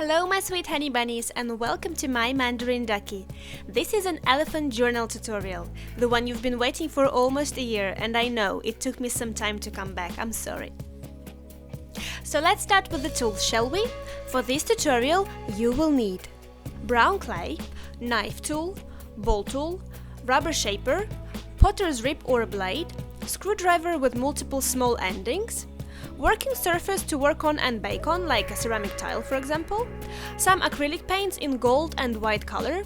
Hello my sweet honey bunnies and welcome to my Mandarin Ducky. This is an elephant journal tutorial, the one you've been waiting for almost a year, and I know it took me some time to come back, I'm sorry. So let's start with the tools, shall we? For this tutorial you will need brown clay, knife tool, ball tool, rubber shaper, potter's rib or blade, screwdriver with multiple small endings, working surface to work on and bake on, like a ceramic tile for example, some acrylic paints in gold and white color,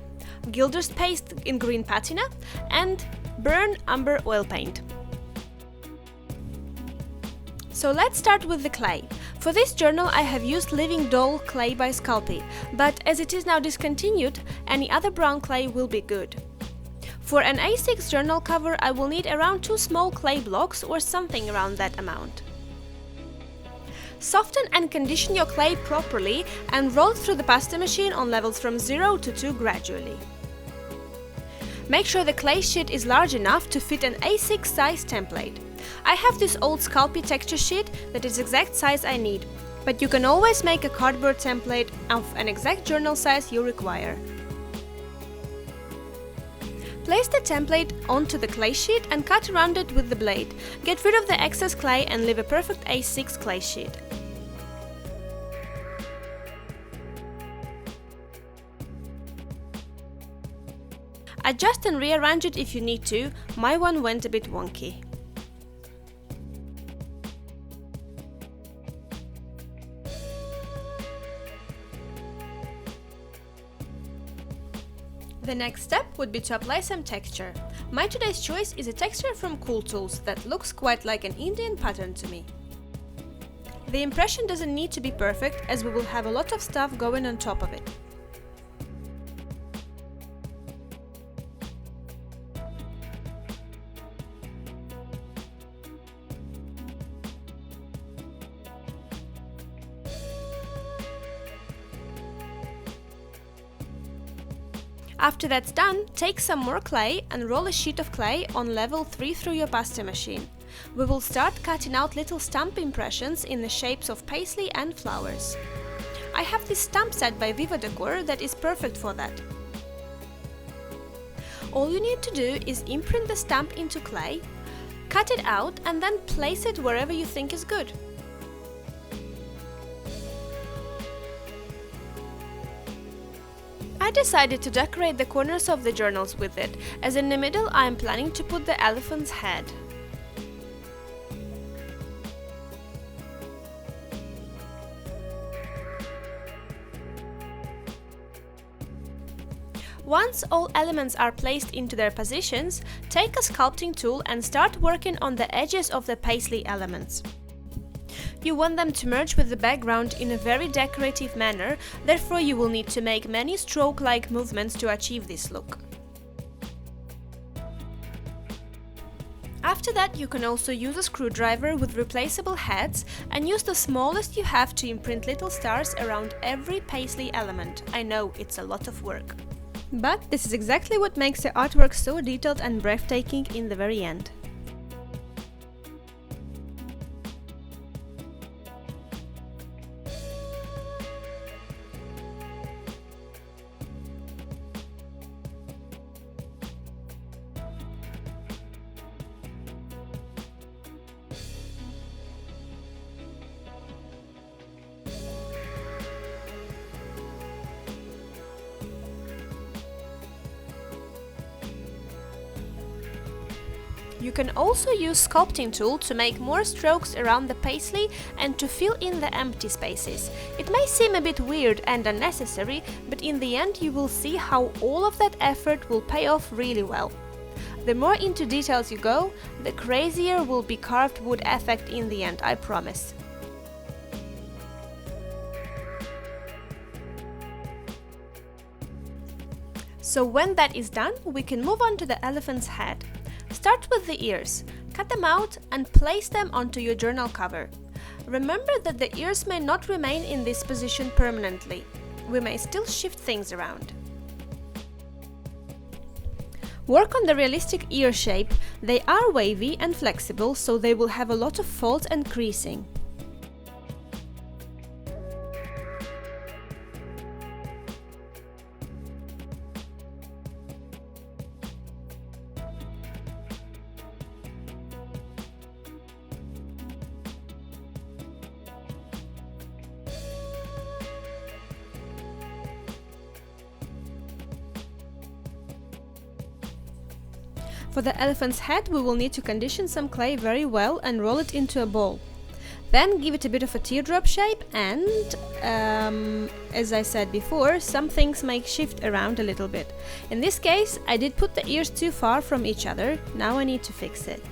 gilder's paste in green patina, and burn Umber Oil Paint. So let's start with the clay. For this journal I have used Living Doll clay by Sculpey, but as it is now discontinued, any other brown clay will be good. For an A6 journal cover I will need around 2 small clay blocks or something around that amount. Soften and condition your clay properly and roll it through the pasta machine on levels from 0 to 2 gradually. Make sure the clay sheet is large enough to fit an A6 size template. I have this old Sculpey texture sheet that is exact size I need, but you can always make a cardboard template of an exact journal size you require. Place the template onto the clay sheet and cut around it with the blade. Get rid of the excess clay and leave a perfect A6 clay sheet. Adjust and rearrange it if you need to, my one went a bit wonky. The next step would be to apply some texture. My today's choice is a texture from Cool Tools that looks quite like an Indian pattern to me. The impression doesn't need to be perfect as we will have a lot of stuff going on top of it. After that's done, take some more clay and roll a sheet of clay on level 3 through your pasta machine. We will start cutting out little stamp impressions in the shapes of paisley and flowers. I have this stamp set by Viva Decor that is perfect for that. All you need to do is imprint the stamp into clay, cut it out and then place it wherever you think is good. I decided to decorate the corners of the journals with it, as in the middle I am planning to put the elephant's head. Once all elements are placed into their positions, take a sculpting tool and start working on the edges of the paisley elements. You want them to merge with the background in a very decorative manner, therefore you will need to make many stroke-like movements to achieve this look. After that you can also use a screwdriver with replaceable heads and use the smallest you have to imprint little stars around every paisley element. I know, it's a lot of work. But this is exactly what makes the artwork so detailed and breathtaking in the very end. You can also use sculpting tool to make more strokes around the paisley and to fill in the empty spaces. It may seem a bit weird and unnecessary, but in the end you will see how all of that effort will pay off really well. The more into details you go, the crazier will be carved wood effect in the end, I promise. So when that is done, we can move on to the elephant's head. Start with the ears, cut them out and place them onto your journal cover. Remember that the ears may not remain in this position permanently. We may still shift things around. Work on the realistic ear shape. They are wavy and flexible, so they will have a lot of folds and creasing. For the elephant's head, we will need to condition some clay very well and roll it into a ball. Then give it a bit of a teardrop shape and, as I said before, some things may shift around a little bit. In this case, I did put the ears too far from each other. Now I need to fix it.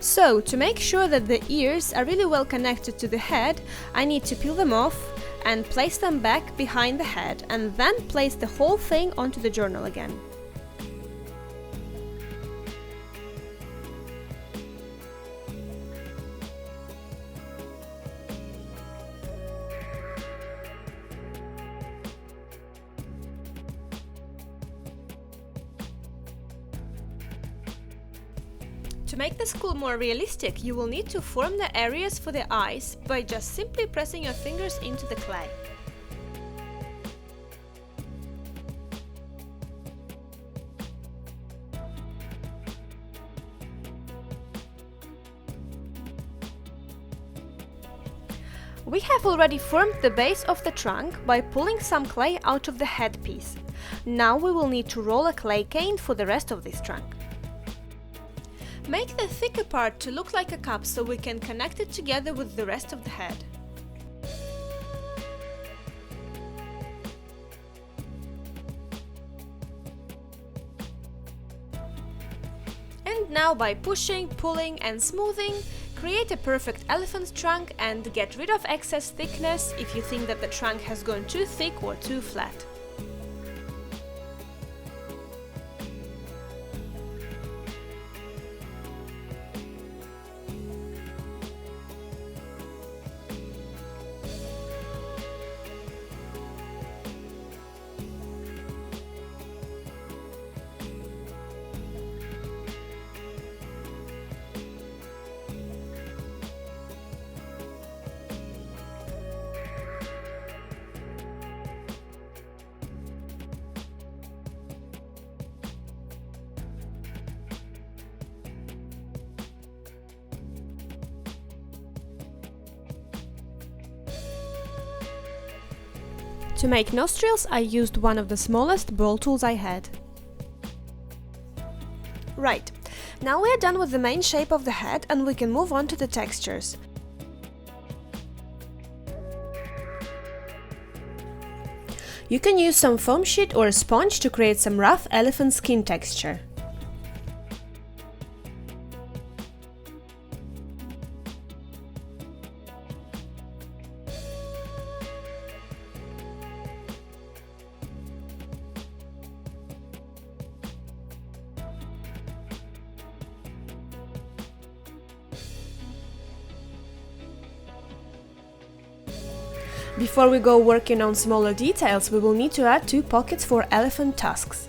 So, to make sure that the ears are really well connected to the head, I need to peel them off and place them back behind the head, and then place the whole thing onto the journal again. To make the skull more realistic, you will need to form the areas for the eyes by just simply pressing your fingers into the clay. We have already formed the base of the trunk by pulling some clay out of the headpiece. Now we will need to roll a clay cane for the rest of this trunk. Make the thicker part to look like a cup so we can connect it together with the rest of the head. And now by pushing, pulling and smoothing, create a perfect elephant's trunk and get rid of excess thickness if you think that the trunk has gone too thick or too flat. To make nostrils, I used one of the smallest ball tools I had. Right, now we are done with the main shape of the head and we can move on to the textures. You can use some foam sheet or a sponge to create some rough elephant skin texture. Before we go working on smaller details, we will need to add 2 pockets for elephant tusks.